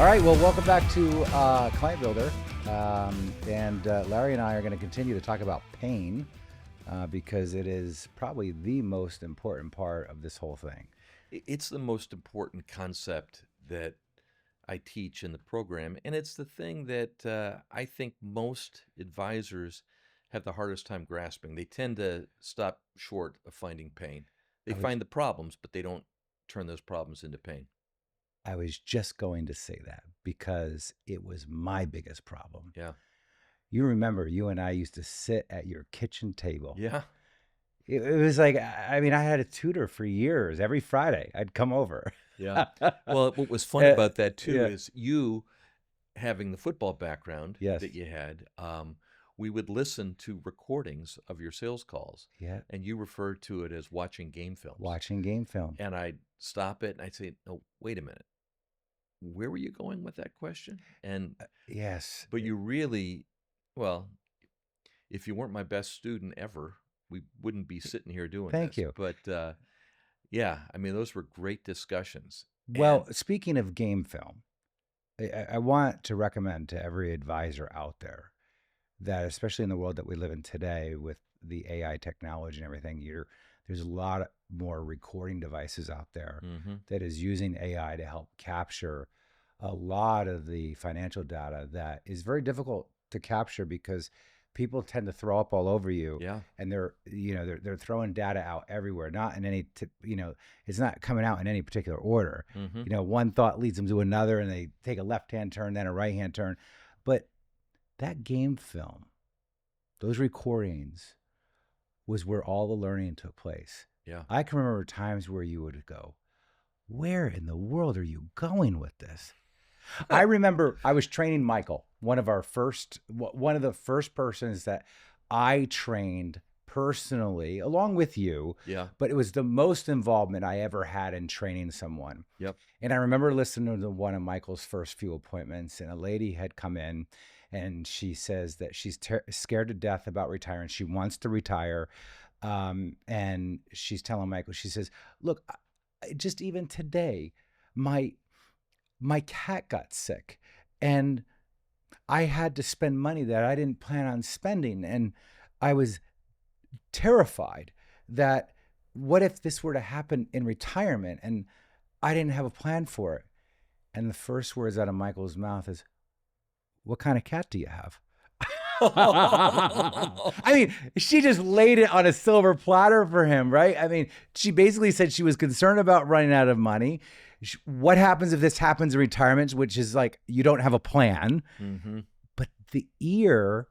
All right, well, welcome back to Client Builder. And Larry and I are going to continue to talk about pain because it is probably the most important part of this whole thing. It's the most important concept that I teach in the program, and it's the thing that I think most advisors have the hardest time grasping. They tend to stop short of finding pain. They find the problems, but they don't turn those problems into pain. I was just going to say that because it was my biggest problem. Yeah. You remember you and I used to sit at your kitchen table. Yeah. It was like, I mean, I had a tutor for years. Every Friday, I'd come over. Yeah. Well, what was funny about that too yeah. is you having the football background Yes. that you had. We would listen to recordings of your sales calls. Yeah. And you referred to it as watching game films. Watching game film. And I'd stop it and I'd say, "No, wait a minute. Where were you going with that question?" And Yes. but you really, well, if you weren't my best student ever, we wouldn't be sitting here doing Thank this. you. But yeah, I mean, those were great discussions. Well, speaking of game film, I want to recommend to every advisor out there that, especially in the world that we live in today with the AI technology and everything, there's a lot more recording devices out there that is using AI to help capture a lot of the financial data that is very difficult to capture because people tend to throw up all over you. Yeah. And they're throwing data out everywhere, not in any, it's not coming out in any particular order. One thought leads them to another and they take a left-hand turn, then a right-hand turn. But that game film, those recordings was where all the learning took place. Yeah. I can remember times where you would go, where in the world are you going with this? I remember I was training Michael, one of the first persons that I trained personally, along with you. Yeah. But it was the most involvement I ever had in training someone. Yep. And I remember listening to one of Michael's first few appointments, and a lady had come in and she says that she's scared to death about retiring. She wants to retire. And she's telling Michael, she says, look, just even today, my cat got sick and I had to spend money that I didn't plan on spending. And I was terrified that what if this were to happen in retirement and I didn't have a plan for it? And the first words out of Michael's mouth is, what kind of cat do you have? I mean, she just laid it on a silver platter for him, right? I mean, she basically said she was concerned about running out of money. What happens if this happens in retirement, which is like, you don't have a plan, but the ear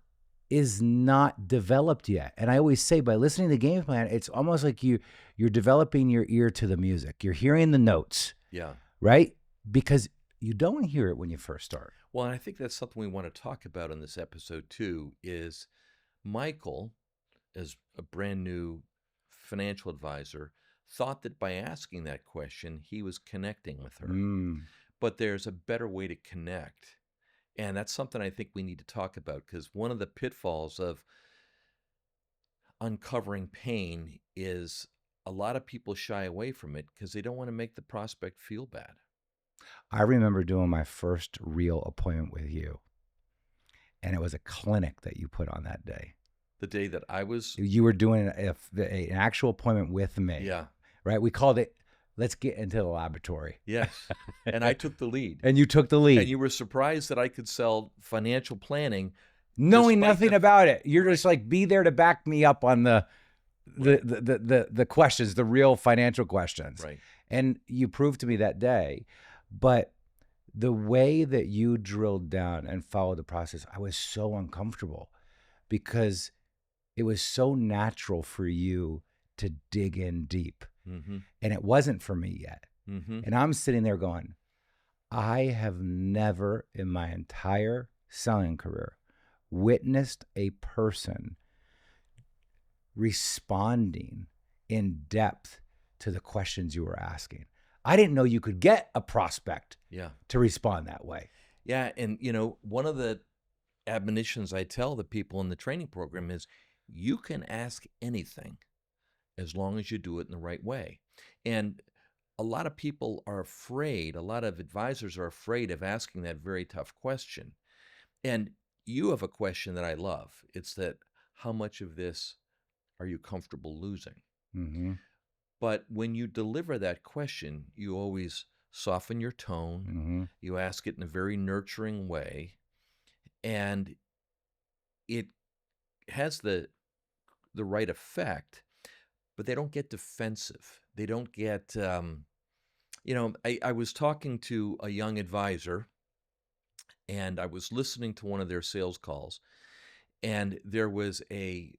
is not developed yet. And I always say, by listening to the game plan, it's almost like you're developing your ear to the music. You're hearing the notes. Yeah. Right? Because you don't hear it when you first start. Well, and I think that's something we want to talk about in this episode too, is Michael, as a brand new financial advisor, thought that by asking that question, he was connecting with her. But there's a better way to connect. And that's something I think we need to talk about, because one of the pitfalls of uncovering pain is a lot of people shy away from it because they don't want to make the prospect feel bad. I remember doing my first real appointment with you, and it was a clinic that you put on that day. The day that you were doing an actual appointment with me. Yeah. Right? We called it, let's get into the laboratory. Yes. And I took the lead. And you took the lead. And you were surprised that I could sell financial planning. Knowing nothing about it. You're just like, be there to back me up on the questions, the real financial questions. Right. And you proved to me that day. But the way that you drilled down and followed the process, I was so uncomfortable because it was so natural for you to dig in deep. And it wasn't for me yet. And I'm sitting there going, I have never in my entire selling career witnessed a person responding in depth to the questions you were asking. I didn't know you could get a prospect to respond that way. Yeah. And, one of the admonitions I tell the people in the training program is you can ask anything as long as you do it in the right way. And a lot of people are afraid, a lot of advisors are afraid of asking that very tough question. And you have a question that I love. It's that, how much of this are you comfortable losing? Mm-hmm. But when you deliver that question, you always soften your tone, Mm-hmm. you ask it in a very nurturing way, and it has the right effect, but they don't get defensive. They don't get, I was talking to a young advisor and I was listening to one of their sales calls, and he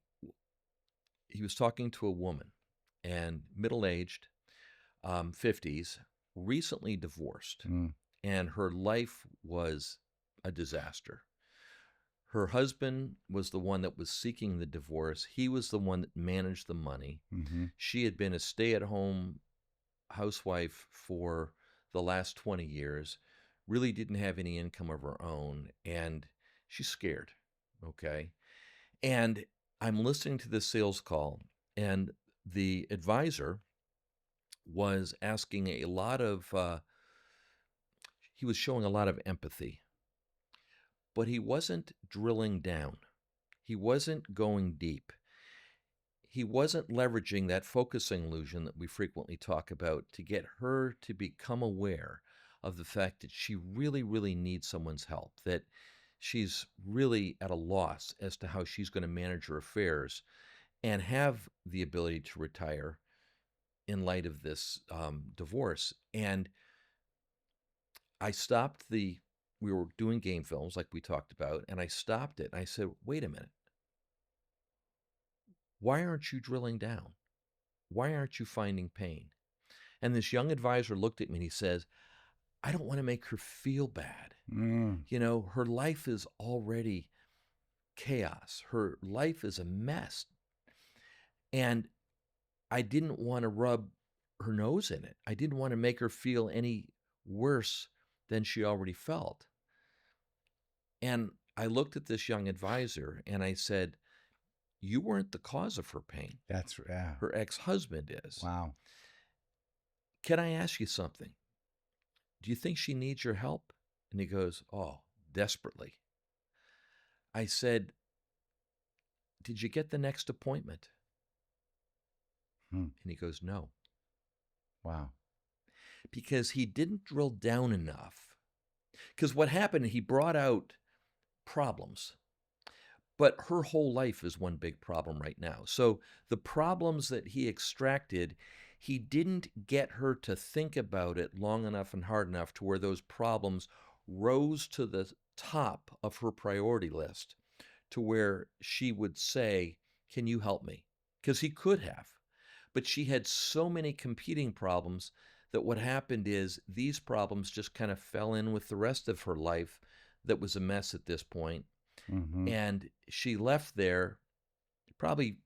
was talking to a woman and middle aged, 50s, recently divorced, Mm. and her life was a disaster. Her husband was the one that was seeking the divorce. He was the one that managed the money. Mm-hmm. She had been a stay at home housewife for the last 20 years, really didn't have any income of her own, and she's scared. Okay. And I'm listening to this sales call, and the advisor was asking he was showing a lot of empathy, but he wasn't drilling down. He wasn't going deep. He wasn't leveraging that focusing illusion that we frequently talk about to get her to become aware of the fact that she really, really needs someone's help, that she's really at a loss as to how she's going to manage her affairs and have the ability to retire in light of this divorce. And we were doing game films like we talked about, and I stopped it. And I said, wait a minute. Why aren't you drilling down? Why aren't you finding pain? And this young advisor looked at me and he says, I don't want to make her feel bad. Mm. Her life is already chaos. Her life is a mess. And I didn't want to rub her nose in it. I didn't want to make her feel any worse than she already felt. And I looked at this young advisor and I said, you weren't the cause of her pain. That's yeah. Her ex-husband is. Wow. Can I ask you something? Do you think she needs your help? And he goes, oh, desperately. I said, did you get the next appointment? Hmm. And he goes, no. Wow. Because he didn't drill down enough. Because what happened, he brought out problems. But her whole life is one big problem right now. So the problems that he extracted, he didn't get her to think about it long enough and hard enough to where those problems rose to the top of her priority list, to where she would say, can you help me? Because he could have. But she had so many competing problems that what happened is these problems just kind of fell in with the rest of her life that was a mess at this point. Mm-hmm. And she left there probably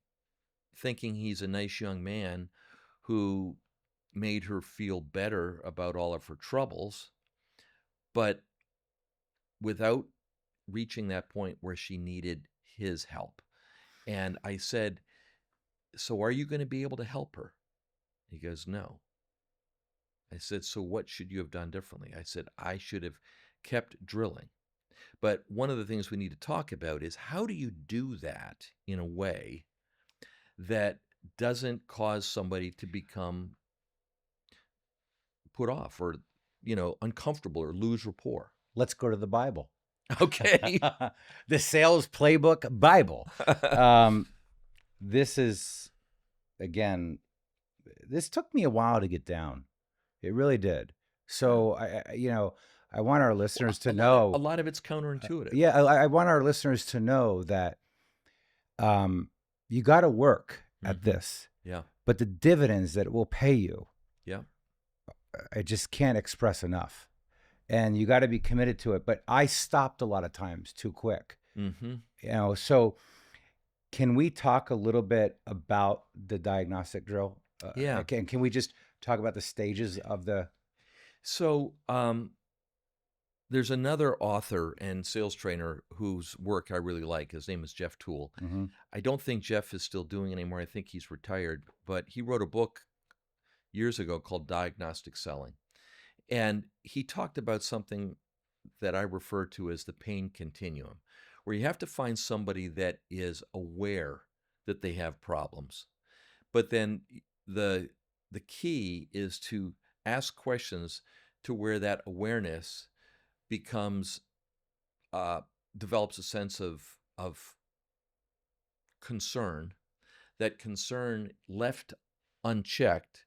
thinking he's a nice young man who made her feel better about all of her troubles, but without reaching that point where she needed his help. And I said, so are you going to be able to help her? He goes, no. I said, so what should you have done differently? I said, I should have kept drilling. But one of the things we need to talk about is, how do you do that in a way that doesn't cause somebody to become put off or, uncomfortable or lose rapport? Let's go to the Bible. Okay. The Sales Playbook Bible. This is, again, this took me a while to get down. It really did. So I want our listeners to know. A lot of it's counterintuitive. Yeah, I want our listeners to know that you got to work at this. Yeah. But the dividends that it will pay you, Yeah. I just can't express enough. And you got to be committed to it. But I stopped a lot of times too quick. Mm-hmm. So can we talk a little bit about the diagnostic drill? Yeah. Can we just talk about the stages of the... So there's another author and sales trainer whose work I really like. His name is Jeff Toole. Mm-hmm. I don't think Jeff is still doing it anymore. I think he's retired. But he wrote a book years ago called Diagnostic Selling. And he talked about something that I refer to as the pain continuum, where you have to find somebody that is aware that they have problems. But then the the key is to ask questions to where that awareness becomes uh, develops a sense of concern. That concern left unchecked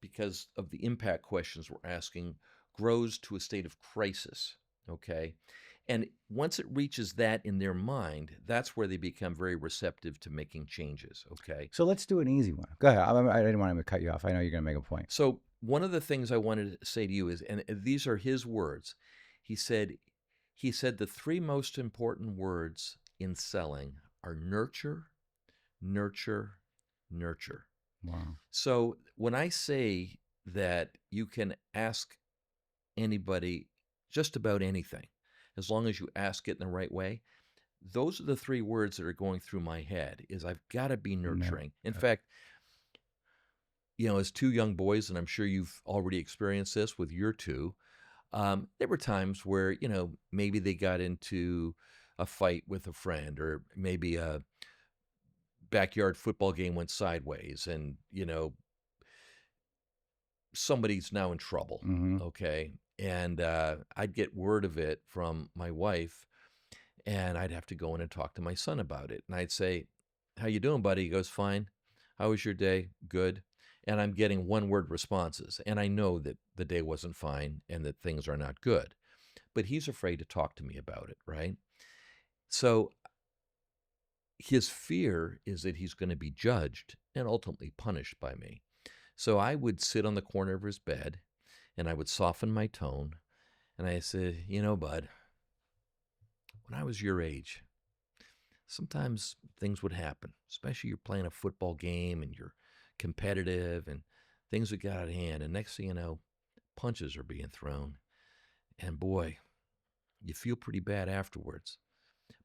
because of the impact questions we're asking grows to a state of crisis. Okay. And once it reaches that in their mind, that's where they become very receptive to making changes. Okay. So let's do an easy one. Go ahead. I didn't want to cut you off. I know you're going to make a point. So, one of the things I wanted to say to you is, and these are his words. He said, the three most important words in selling are nurture, nurture, nurture. Wow. So when I say that you can ask anybody just about anything, as long as you ask it in the right way, those are the three words that are going through my head is I've got to be nurturing. In fact, as two young boys, and I'm sure you've already experienced this with your two, there were times where, maybe they got into a fight with a friend, or maybe a backyard football game went sideways, and, somebody's now in trouble. Mm-hmm. Okay. And I'd get word of it from my wife, and I'd have to go in and talk to my son about it. And I'd say, "How you doing, buddy?" He goes, "Fine." "How was your day?" "Good." And I'm getting one-word responses. And I know that the day wasn't fine and that things are not good. But he's afraid to talk to me about it, right? So his fear is that he's going to be judged and ultimately punished by me. So I would sit on the corner of his bed and I would soften my tone. And I said, "Bud, when I was your age, sometimes things would happen, especially you're playing a football game and you're competitive and things would get out of hand. And next thing you know, punches are being thrown. And boy, you feel pretty bad afterwards.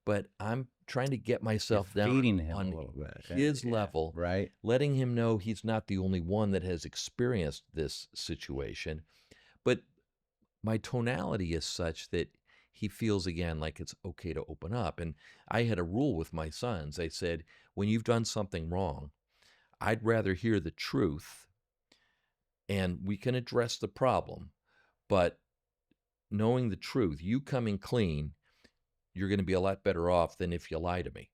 But I'm trying to get You're myself down feeding him a on little bit. his Yeah. level, Right. letting him know he's not the only one that has experienced this situation. But my tonality is such that he feels again like it's okay to open up. And I had a rule with my sons. I said, when you've done something wrong, I'd rather hear the truth and we can address the problem. But knowing the truth, you coming clean, you're going to be a lot better off than if you lie to me.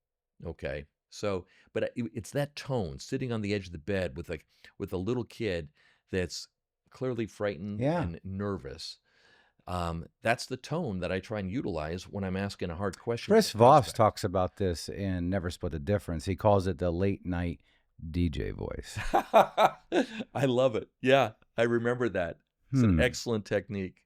Okay. So, but it's that tone, sitting on the edge of the bed with a little kid that's clearly frightened Yeah. and nervous. That's the tone that I try and utilize when I'm asking a hard question. Chris Voss talks about this in Never Split the Difference. He calls it the late night DJ voice. I love it. Yeah, I remember that. It's an excellent technique.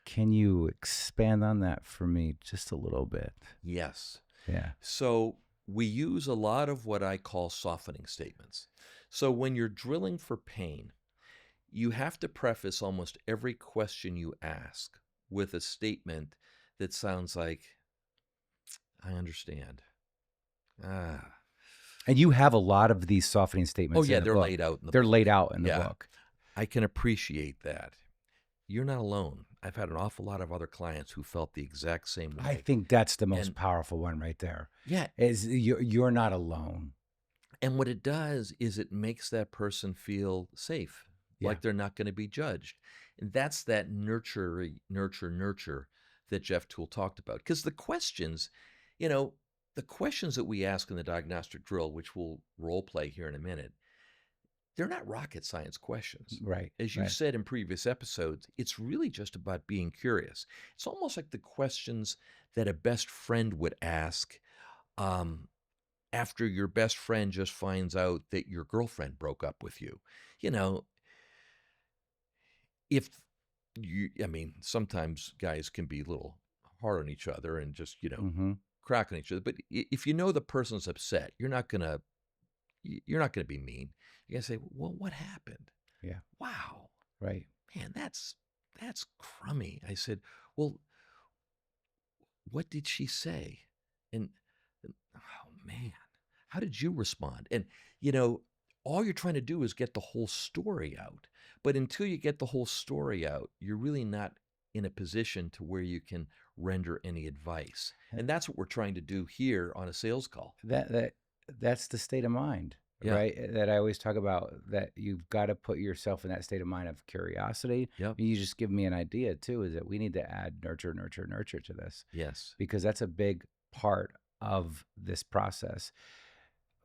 Can you expand on that for me just a little bit? Yes. Yeah. So we use a lot of what I call softening statements. So when you're drilling for pain, you have to preface almost every question you ask with a statement that sounds like, "I understand." Ah. And you have a lot of these softening Oh, statements yeah, in the they're book. laid out in the They're book. laid out in the Yeah. book. I can appreciate that. You're not alone. I've had an awful lot of other clients who felt the exact same way. I think that's the most And powerful one right there. yeah, Is you're not alone. and what it does is it makes that person feel safe, Yeah. like they're not going to be judged. And that's that nurture that Jeff Toole talked about. Because the questions, the questions that we ask in the diagnostic drill, which we'll role play here in a minute, they're not rocket science questions. Right. As you said in previous episodes, it's really just about being curious. It's almost like the questions that a best friend would ask after your best friend just finds out that your girlfriend broke up with you. If sometimes guys can be a little hard on each other and just, crack on each other. But if you know the person's upset, you're not gonna be mean. You're gonna say, "Well, what happened?" Yeah. "Wow, Right. man, that's crummy." I said, "Well, what did she say?" And oh man, how did you respond? And all you're trying to do is get the whole story out. But until you get the whole story out, you're really not in a position to where you can render any advice. And that's what we're trying to do here on a sales call. That's the state of mind, Yeah. right? That I always talk about, that you've got to put yourself in that state of mind of curiosity. Yep. You just give me an idea too, is that we need to add nurture to this. Yes. Because that's a big part of this process.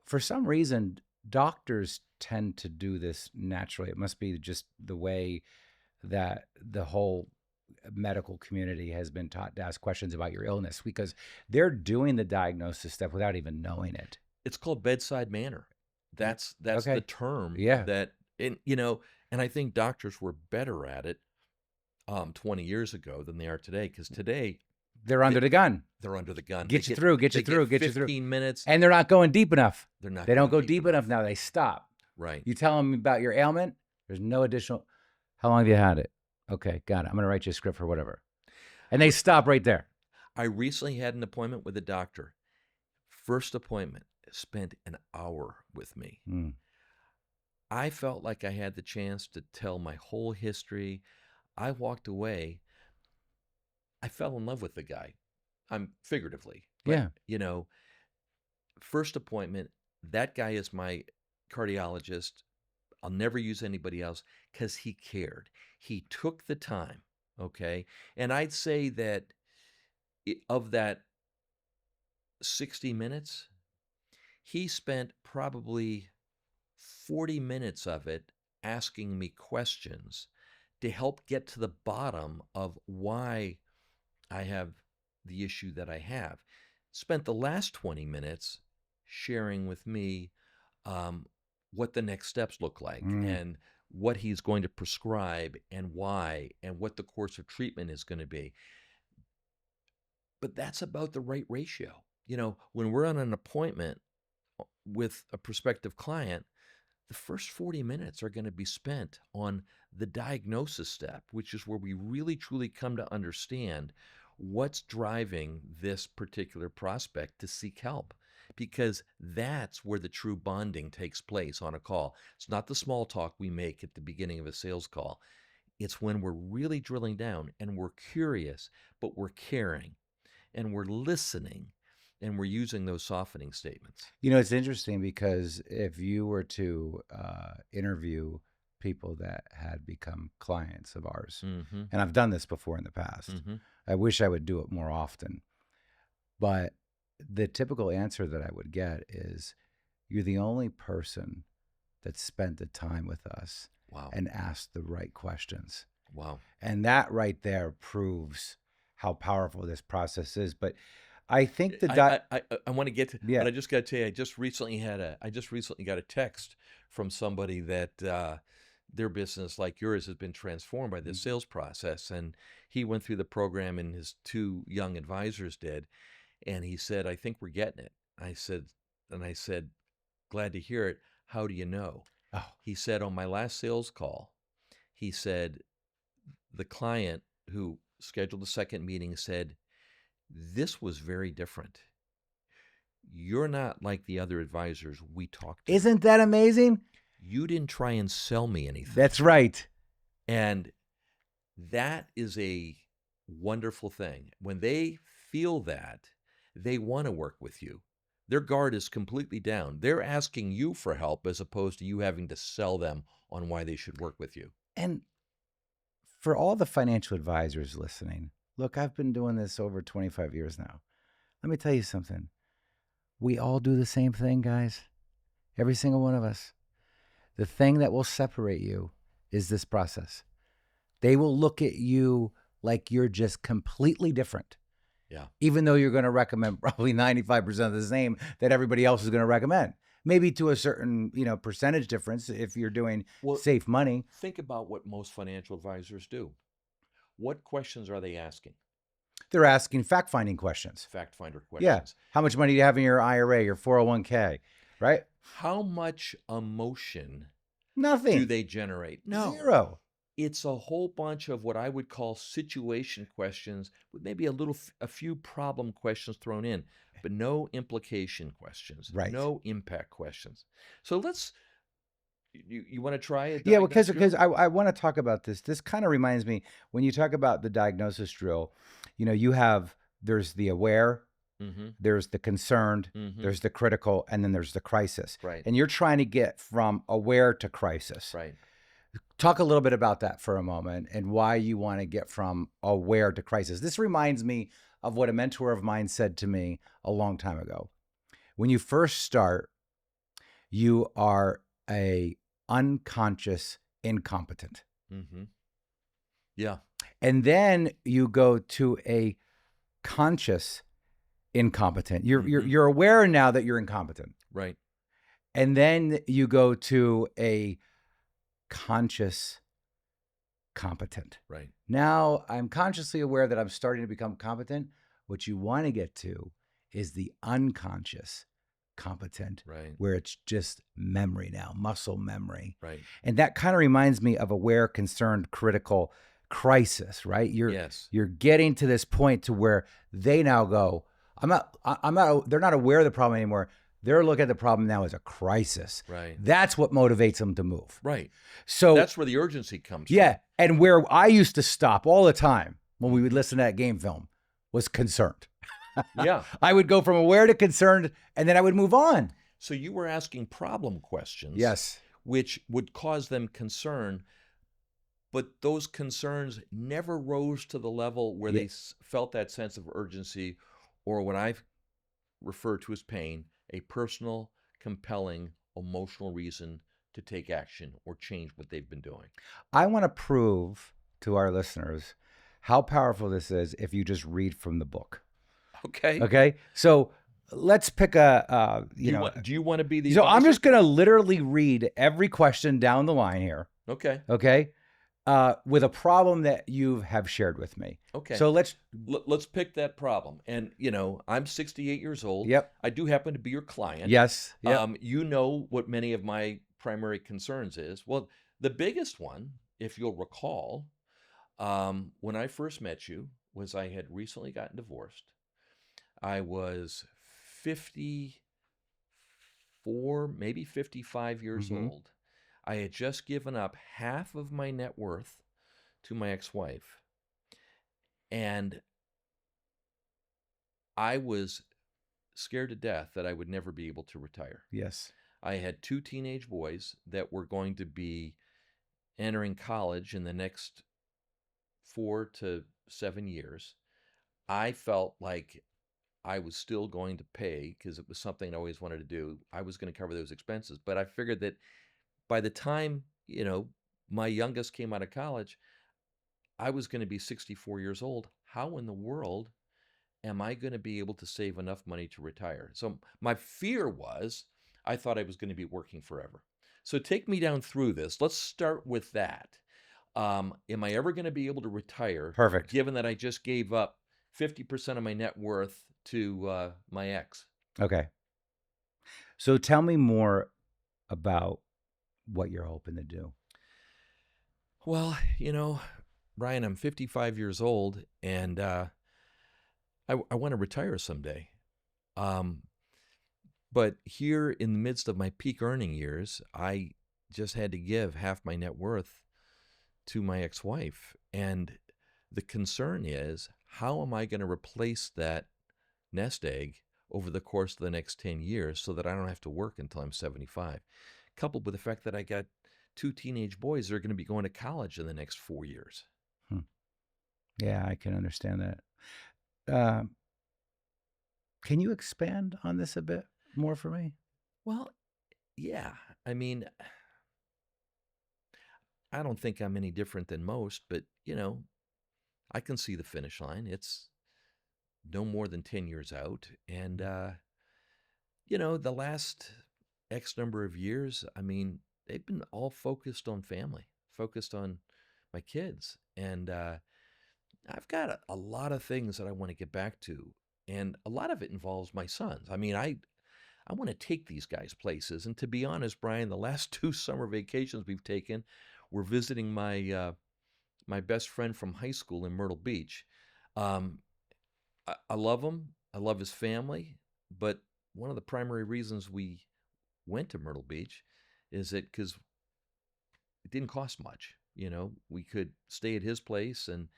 For some reason, doctors tend to do this naturally. It must be just the way that the whole medical community has been taught to ask questions about your illness, because they're doing the diagnosis step without even knowing it. It's called bedside manner. That's Okay. the term. Yeah. That, and you know, and I think doctors were better at it 20 years ago than they are today, because today They're under the gun. they're under the gun. Get you through, get you through, get you through. 15 minutes. And they're not going deep enough. They're not. They don't go going deep enough now. They stop. Right. You tell them about your ailment. There's no additional. How long have you had it? Okay, got it. I'm going to write you a script for whatever. And they stop right there. I recently had an appointment with a doctor. First appointment, spent an hour with me. I felt like I had the chance to tell my whole history. I walked away. I fell in love with the guy. I'm figuratively. But, Yeah. you know, first appointment, that guy is my cardiologist. I'll never use anybody else, because he cared. He took the time, okay? And I'd say that of that 60 minutes, he spent probably 40 minutes of it asking me questions to help get to the bottom of why I have the issue that I have. Spent the last 20 minutes sharing with me what the next steps look like, and what he's going to prescribe, and why, and what the course of treatment is going to be. But that's about the right ratio. You know, when we're on an appointment with a prospective client, the first 40 minutes are going to be spent on the diagnosis step, which is where we really truly come to understand what's driving this particular prospect to seek help, because that's where the true bonding takes place on a call. It's not the small talk we make at the beginning of a sales call. It's when we're really drilling down and we're curious, but we're caring, and we're listening, and we're using those softening statements. You know, it's interesting, because if you were to interview people that had become clients of ours, and I've done this before in the past, I wish I would do it more often, but the typical answer that I would get is, you're the only person that spent the time with us. Wow. And asked the right questions. Wow. And that right there proves how powerful this process is. But I think I want to get to, yeah. But I just got to tell you, I just recently got a text from somebody that their business, like yours, has been transformed by this sales process. And he went through the program, and his two young advisors did. And he said, I think we're getting it. I said, glad to hear it. How do you know? Oh. He said, on my last sales call, he said, the client who scheduled the second meeting said, this was very different. You're not like the other advisors we talked to. Isn't that amazing? You didn't try and sell me anything. That's right. And that is a wonderful thing. When they feel that, they want to work with you. Their guard is completely down. They're asking you for help, as opposed to you having to sell them on why they should work with you. And for all the financial advisors listening, look, I've been doing this over 25 years now. Let me tell you something. We all do the same thing, guys. Every single one of us. The thing that will separate you is this process. They will look at you like you're just completely different. Yeah. Even though you're going to recommend probably 95% of the same that everybody else is going to recommend. Maybe to a certain, percentage difference if you're doing safe money. Think about what most financial advisors do. What questions are they asking? They're asking fact-finding questions. Fact finder questions. Yeah. How much money do you have in your IRA, your 401k, right? How much emotion Nothing. do they generate? No. Zero. It's a whole bunch of what I would call situation questions with maybe a few problem questions thrown in, but no implication questions, right. No impact questions. So let's You want to try a Yeah, diagnostic because drill? I want to talk about this. This kind of reminds me when you talk about the diagnosis drill, you have there's the aware, Mm-hmm. there's the concerned, Mm-hmm. there's the critical, and then there's the crisis. Right. And you're trying to get from aware to crisis. Right. Talk a little bit about that for a moment and why you want to get from aware to crisis. This reminds me of what a mentor of mine said to me a long time ago. When you first start, you are a unconscious incompetent. Mm-hmm. Yeah. And then you go to a conscious incompetent. You're you're Mm-hmm. you're aware now that you're incompetent. Right. And then you go to a conscious competent. Right. Now I'm consciously aware that I'm starting to become competent. What you want to get to is the unconscious competent, Right. where it's just memory now, muscle memory. Right. And that kind of reminds me of aware, concerned, critical, crisis, right? Yes. You're getting to this point to where they now go, I'm not they're not aware of the problem anymore. They're looking at the problem now as a crisis. Right. That's what motivates them to move. Right. So That's where the urgency comes yeah, from. and where I used to stop all the time when we would listen to that game film was concerned. Yeah. I would go from aware to concerned, and then I would move on. So you were asking problem questions, Yes. which would cause them concern, but those concerns never rose to the level where Yeah. they felt that sense of urgency, or what I've referred to as pain, a personal, compelling, emotional reason to take action or change what they've been doing. I want to prove to our listeners how powerful this is if you just read from the book. Okay. Okay. So let's pick a, Do you want to be the so I'm advisor? just going to literally read every question down the line here. Okay. Okay. With a problem that you have shared with me. Okay. So let's pick that problem. And, I'm 68 years old. Yep. I do happen to be your client. Yes. Yep. You know what many of my primary concerns is. Well, the biggest one, if you'll recall, when I first met you, was I had recently gotten divorced. I was 54, maybe 55 years Mhm. old. I had just given up half of my net worth to my ex-wife. And I was scared to death that I would never be able to retire. Yes. I had 2 teenage boys that were going to be entering college in the next 4 to 7 years. I felt like I was still going to pay, because it was something I always wanted to do. I was going to cover those expenses. But I figured that by the time, my youngest came out of college, I was going to be 64 years old. How in the world am I going to be able to save enough money to retire? So my fear was, I thought I was going to be working forever. So take me down through this. Let's start with that. Am I ever going to be able to retire? Perfect. Given that I just gave up 50% of my net worth to my ex. Okay. So tell me more about what you're hoping to do. Well, Brian, I'm 55 years old, and I want to retire someday. But here in the midst of my peak earning years, I just had to give half my net worth to my ex-wife. And the concern is, how am I going to replace that nest egg over the course of the next 10 years so that I don't have to work until I'm 75? Coupled with the fact that I got 2 teenage boys that are going to be going to college in the next 4 years. Yeah, I can understand that. Can you expand on this a bit more for me? Well, yeah. I mean, I don't think I'm any different than most, but, I can see the finish line. It's no more than 10 years out. And, the last X number of years, I mean, they've been all focused on family, focused on my kids. And I've got a lot of things that I want to get back to. And a lot of it involves my sons. I mean, I want to take these guys places. And to be honest, Brian, the last 2 summer vacations we've taken, we're visiting my best friend from high school in Myrtle Beach. I love him. I love his family. But one of the primary reasons we went to Myrtle Beach is that because it didn't cost much. We could stay at his place, and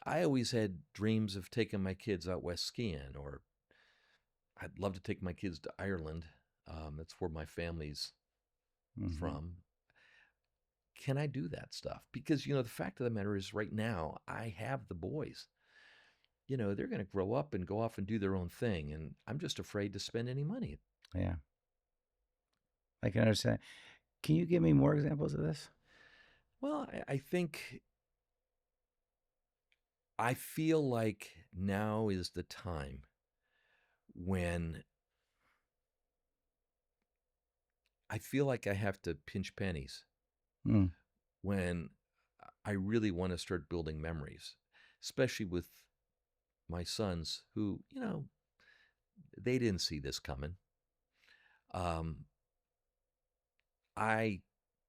I always had dreams of taking my kids out west skiing, or I'd love to take my kids to Ireland. That's where my family's Hmm. from. Can I do that stuff? Because, the fact of the matter is, right now, I have the boys. They're going to grow up and go off and do their own thing. And I'm just afraid to spend any money. Yeah, I can understand. Can you give me more examples of this? Well, I think I feel like now is the time when I feel like I have to pinch pennies, Mm, when I really want to start building memories, especially with my sons who, they didn't see this coming. Um, I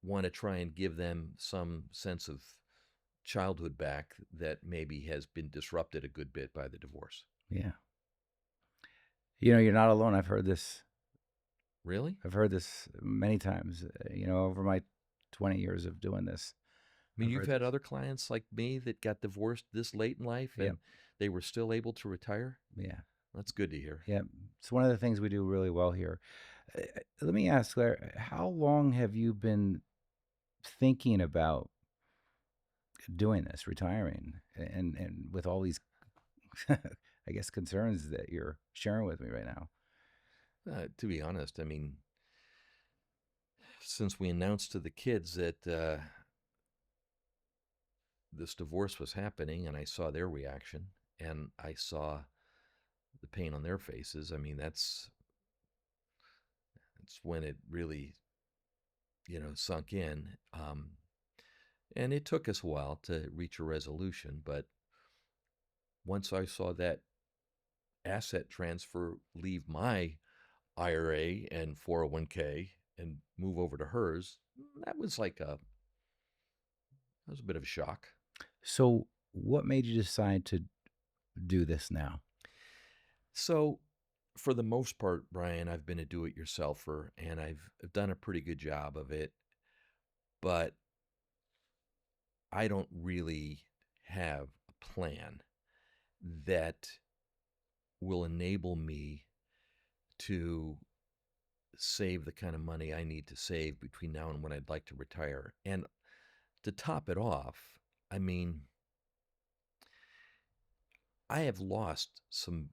want to try and give them some sense of childhood back that maybe has been disrupted a good bit by the divorce. yeah. You're not alone. Really? I've heard this many times. Over my 20 years of doing this, I mean, I've you've heard had this. other clients like me that got divorced this late in life Yep. and they were still able to retire. Yeah. That's good to hear. Yep. It's one of the things we do really well here. Let me ask, Claire, how long have you been thinking about doing this, retiring, and with all these, I guess, concerns that you're sharing with me right now? To be honest, I mean, since we announced to the kids that this divorce was happening and I saw their reaction and I saw the pain on their faces, I mean, that's when it really, sunk in. And it took us a while to reach a resolution, but once I saw that asset transfer leave my IRA and 401k and move over to hers, that was that was a bit of a shock. So, what made you decide to do this now? So, for the most part, Brian, I've been a do it yourselfer and I've done a pretty good job of it, but I don't really have a plan that will enable me to save the kind of money I need to save between now and when I'd like to retire. And to top it off, I mean, I have lost some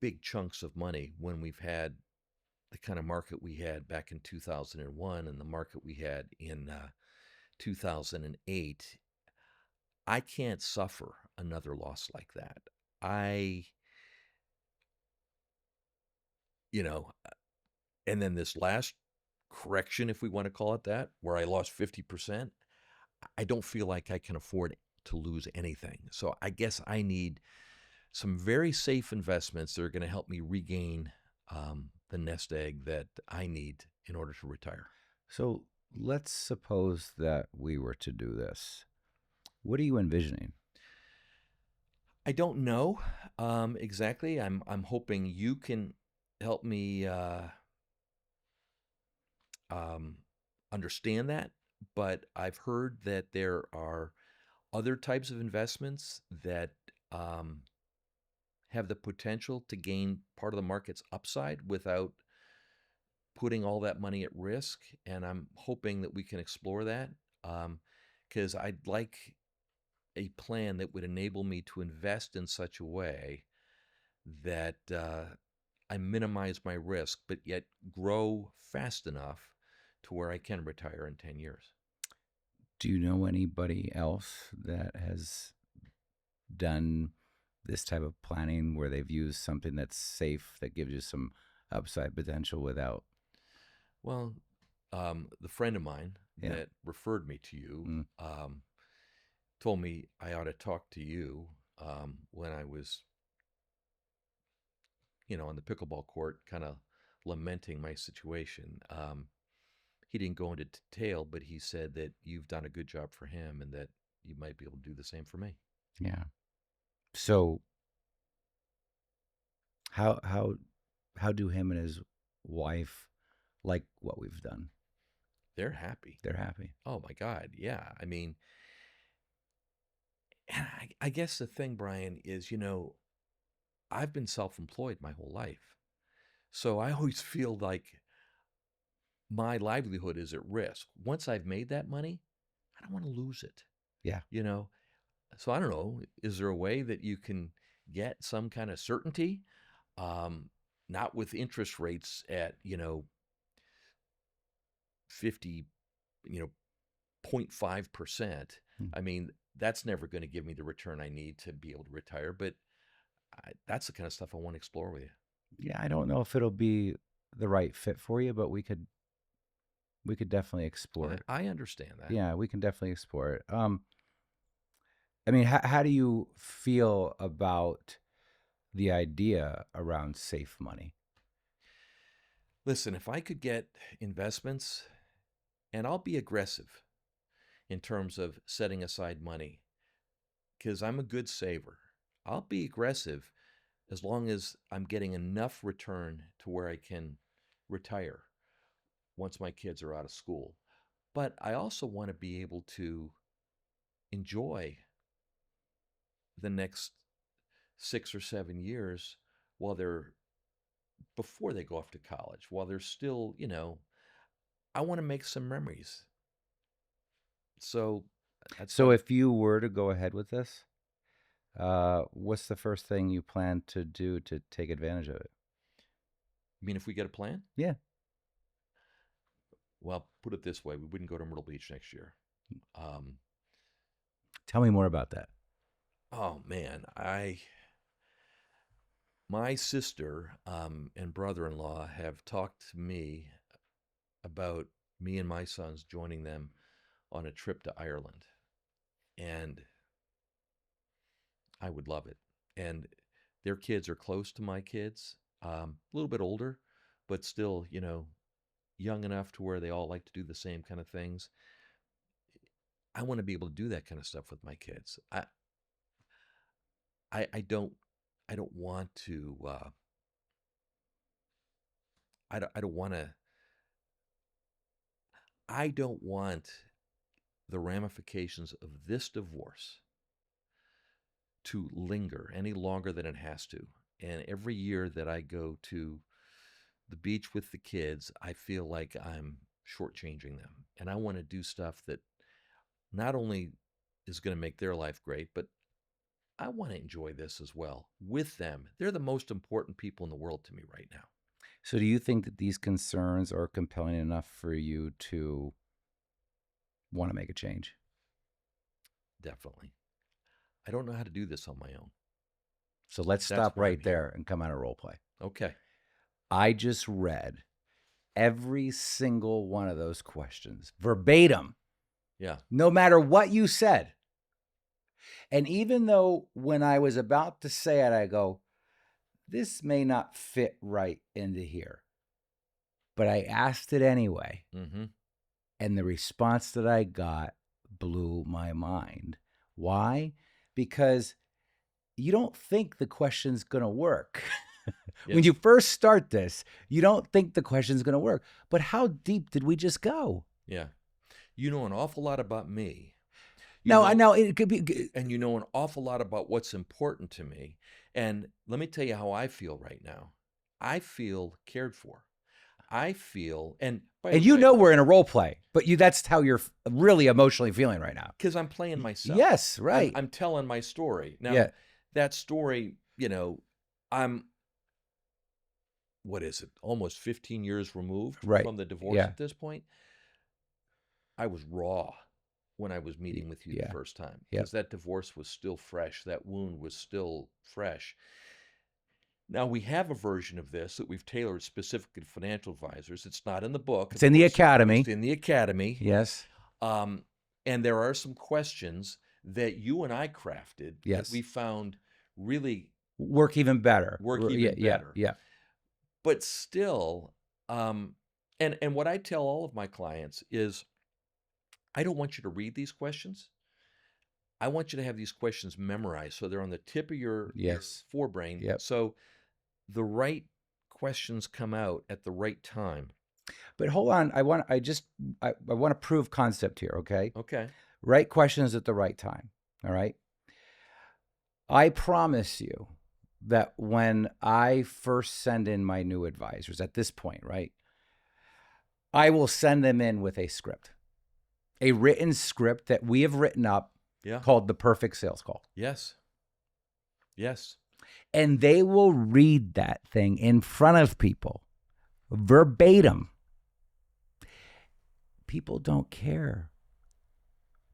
big chunks of money when we've had the kind of market we had back in 2001 and the market we had in 2008. I can't suffer another loss like that. I, you know, and then this last correction, if we want to call it that, where I lost 50%, I don't feel like I can afford to lose anything. So I guess I need some very safe investments that are going to help me regain the nest egg that I need in order to retire. So, let's suppose that we were to do this. What are you envisioning? I don't know exactly. I'm hoping you can help me um, understand that. But I've heard that there are other types of investments that um, have the potential to gain part of the market's upside without putting all that money at risk. And I'm hoping that we can explore that because I'd like a plan that would enable me to invest in such a way that I minimize my risk, but yet grow fast enough to where I can retire in 10 years. Do you know anybody else that has done this type of planning where they've used something that's safe that gives you some upside potential without? Well, the friend of mine Yeah. that referred me to you Mm, told me I ought to talk to you when I was, on the pickleball court, kind of lamenting my situation. He didn't go into detail, but he said that you've done a good job for him and that you might be able to do the same for me. yeah. So how how do him and his wife like what we've done? they're happy. They're happy. Oh my God, yeah. I mean, and I guess the thing, Brian, is I've been self-employed my whole life, so I always feel like my livelihood is at risk. Once I've made that money, I don't want to lose it. Yeah. You know, so I don't know. Is there a way that you can get some kind of certainty? Not with interest rates at 50, 0.5%. Mm. I mean, that's never going to give me the return I need to be able to retire. But that's the kind of stuff I want to explore with you. Yeah, I don't know if it'll be the right fit for you, but we could definitely explore it. I understand that. Yeah, we can definitely explore it. I mean, how do you feel about the idea around safe money? Listen, if I could get investments, and I'll be aggressive in terms of setting aside money because I'm a good saver. I'll be aggressive as long as I'm getting enough return to where I can retire once my kids are out of school. But I also want to be able to enjoy the next 6 or 7 years while they're before they go off to college, while they're still, I want to make some memories. So that's So why. if you were to go ahead with this, what's the first thing you plan to do to take advantage of it? I mean, if we get a plan, Yeah. well, put it this way: we wouldn't go to Myrtle Beach next year. Um, Tell me more about that. oh man, my sister and brother-in-law have talked to me about me and my sons joining them on a trip to Ireland, and I would love it. And their kids are close to my kids, a little bit older, but still, young enough to where they all like to do the same kind of things. I want to be able to do that kind of stuff with my kids. I don't want to. I don't want to. I don't want the ramifications of this divorce to linger any longer than it has to. And every year that I go to the beach with the kids, I feel like I'm shortchanging them. And I want to do stuff that not only is going to make their life great, but I want to enjoy this as well with them. They're the most important people in the world to me right now. So do you think that these concerns are compelling enough for you to want to make a change? Definitely. I don't know how to do this on my own. So let's That's stop why I'm right here. there and come out of role play. Okay. I just read every single one of those questions verbatim, Yeah. no matter what you said. And even though when I was about to say it, I go, this may not fit right into here, but I asked it anyway. Mm-hmm. And the response that I got blew my mind. Why? Because you don't think the question's going to work. Yes. When you first start this, you don't think the question's going to work. But how deep did we just go? Yeah. You know an awful lot about me. No, I know it could be. And you know an awful lot about what's important to me. And let me tell you how I feel right now. I feel cared for. I feel, and by the And you way, know we're in a role play, but that's how you're really emotionally feeling right now. because I'm playing myself. Yes, right. I'm telling my story. Now, Yeah. that story, I'm, what is it, almost 15 years removed Right. from the divorce Yeah. at this point. I was raw when I was meeting with you the Yeah. first time Yep. because that divorce was still fresh. That wound was still fresh. Now, we have a version of this that we've tailored specifically to financial advisors. It's not in the book. It's Of in the course. academy. It's in the academy. Yes. And there are some questions that you and I crafted Yes. that we found really Work even better. better. Yeah. But still, and what I tell all of my clients is, I don't want you to read these questions. I want you to have these questions memorized so they're on the tip of your Yes. forebrain. Yep. So the right questions come out at the right time. But hold on, I want to prove concept here, okay? Okay. Right questions at the right time. All right. I promise you that when I first send in my new advisors at this point, right, I will send them in with a script, a written script that we have written up Yeah. called the perfect sales call. Yes. Yes. And they will read that thing in front of people verbatim. People don't care.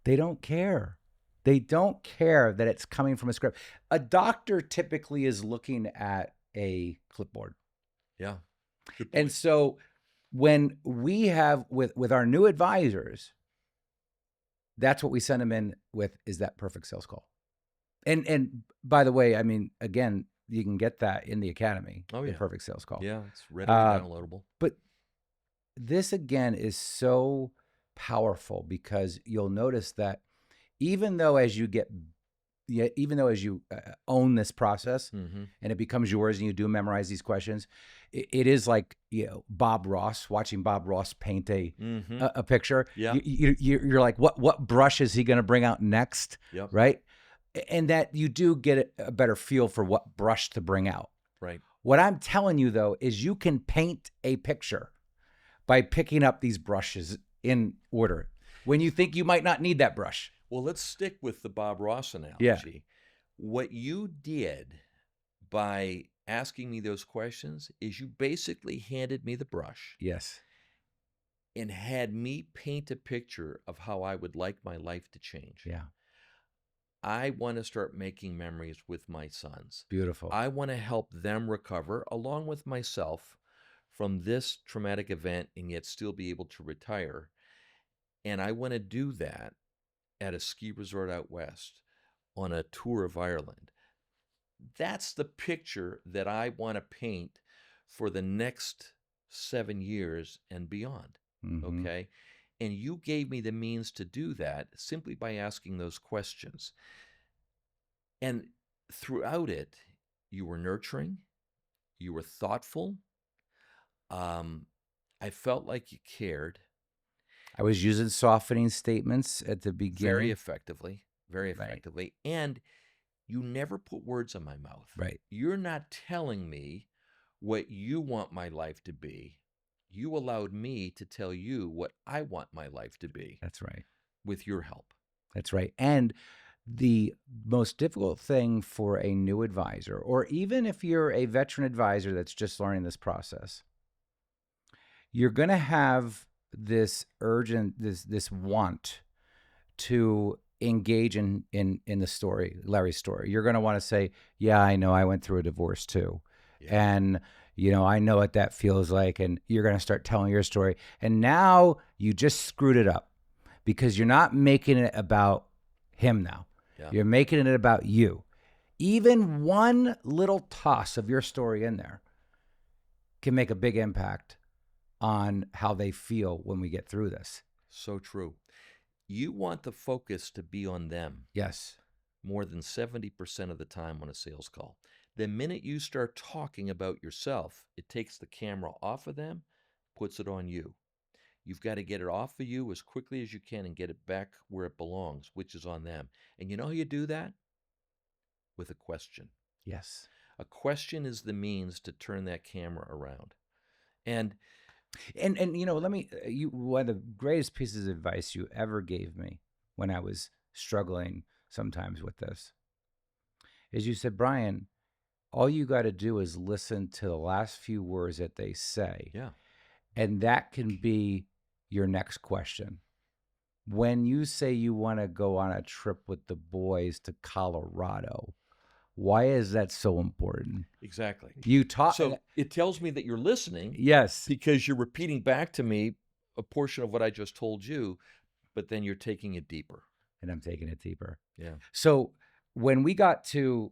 They don't care. They don't care that it's coming from a script. A doctor typically is looking at a clipboard. Yeah. Good And point. so when we have with our new advisors, that's what we send them in with, is that perfect sales call. And by the way, I mean, again, you can get that in the academy, Oh, the yeah. perfect sales call. Yeah. It's readily Uh, downloadable. but this again is so powerful because you'll notice that even though as you get, yeah, even though as you own this process Mm-hmm. and it becomes yours and you do memorize these questions, it is like, you know, Bob Ross, watching Bob Ross paint Mm-hmm. a picture. Yeah. You're like, what brush is he going to bring out next, Yep. right? And that you do get a better feel for what brush to bring out. Right. What I'm telling you though is you can paint a picture by picking up these brushes in order when you think you might not need that brush. Well, let's stick with the Bob Ross Yeah. analogy. What you did by asking me those questions is you basically handed me the brush Yes. and had me paint a picture of how I would like my life to change. Yeah. I want to start making memories with my sons. Beautiful. I want to help them recover along with myself from this traumatic event and yet still be able to retire. And I want to do that at a ski resort out west on a tour of Ireland. That's the picture that I want to paint for the next 7 years and beyond. Mm-hmm. Okay. And you gave me the means to do that simply by asking those questions. And throughout it, you were nurturing, you were thoughtful. I felt like you cared I was using softening statements at the very beginning. effectively, very Right. effectively. And you never put words in my mouth. Right. You're not telling me what you want my life to be. You allowed me to tell you what I want my life to be That's right. with your help. That's right. And the most difficult thing for a new advisor, or even if you're a veteran advisor that's just learning this process, you're going to have this urgent, this want to engage in the story, Larry's story. You're going to want to say, yeah, I know I went through a divorce too. Yeah. And you know, I know what that feels like. And you're going to start telling your story. And now you just screwed it up because you're not making it about him now. Yeah. You're making it about you. Even one little toss of your story in there can make a big impact on how they feel when we get through this. So true. You want the focus to be on them Yes. more than 70% of the time on a sales call. The minute you start talking about yourself, it takes the camera off of them, puts it on you. You've got to get it off of you as quickly as you can and get it back where it belongs, which is on them. And you know how you do that? With a question. Yes. A question is the means to turn that camera around. And And you know, let me one of the greatest pieces of advice you ever gave me when I was struggling sometimes with this is you said, Brian, all you got to do is listen to the last few words that they say. yeah, And that can be your next question. When you say you want to go on a trip with the boys to Colorado, why is that so important? exactly. You taught. So it tells me that you're listening Yes. because you're repeating back to me a portion of what I just told you, but then you're taking it deeper. And I'm taking it deeper. Yeah. So when we got to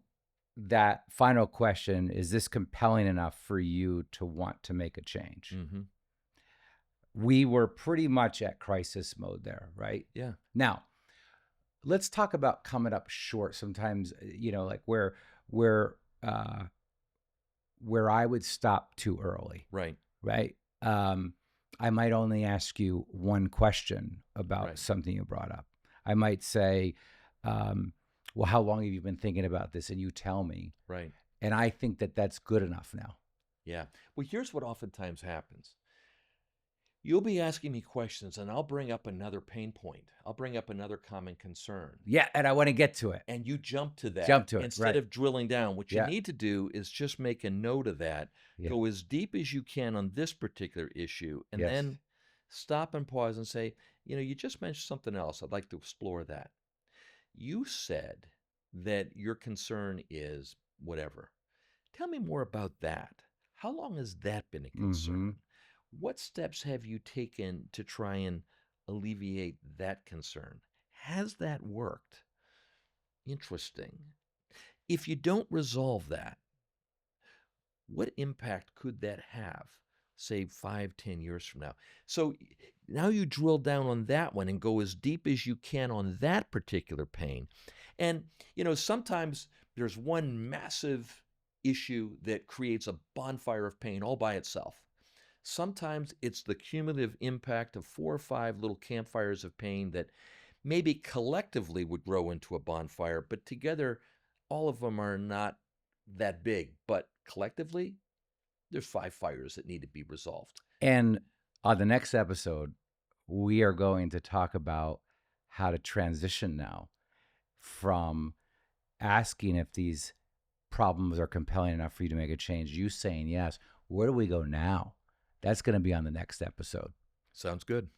that final question, is this compelling enough for you to want to make a change? Mm-hmm. We were pretty much at crisis mode there, right? Yeah. Now, let's talk about coming up short sometimes, you know, like where I would stop too early, Right. right? I might only ask you one question about Right. something you brought up. I might say, um, well, how long have you been thinking about this? And you tell me. Right. And I think that that's good enough now. Yeah. Well, here's what oftentimes happens. You'll be asking me questions, and I'll bring up another pain point. I'll bring up another common concern. Yeah. And I want to get to it. And you jump to that Jump to it. instead Right. of drilling down. What you Yeah. need to do is just make a note of that, Yeah. go as deep as you can on this particular issue, and Yes. then stop and pause and say, you just mentioned something else. I'd like to explore that. You said that your concern is whatever. Tell me more about that. How long has that been a Mm-hmm. concern? What steps have you taken to try and alleviate that concern? Has that worked? Interesting. If you don't resolve that, what impact could that have, say 5, 10 years from now? So now you drill down on that one and go as deep as you can on that particular pain. And, sometimes there's one massive issue that creates a bonfire of pain all by itself. Sometimes it's the cumulative impact of 4 or 5 little campfires of pain that maybe collectively would grow into a bonfire, but together, all of them are not that big. But collectively, there's 5 fires that need to be resolved. And on the next episode, we are going to talk about how to transition now from asking if these problems are compelling enough for you to make a change, you saying yes. Where do we go now? That's going to be on the next episode. Sounds good.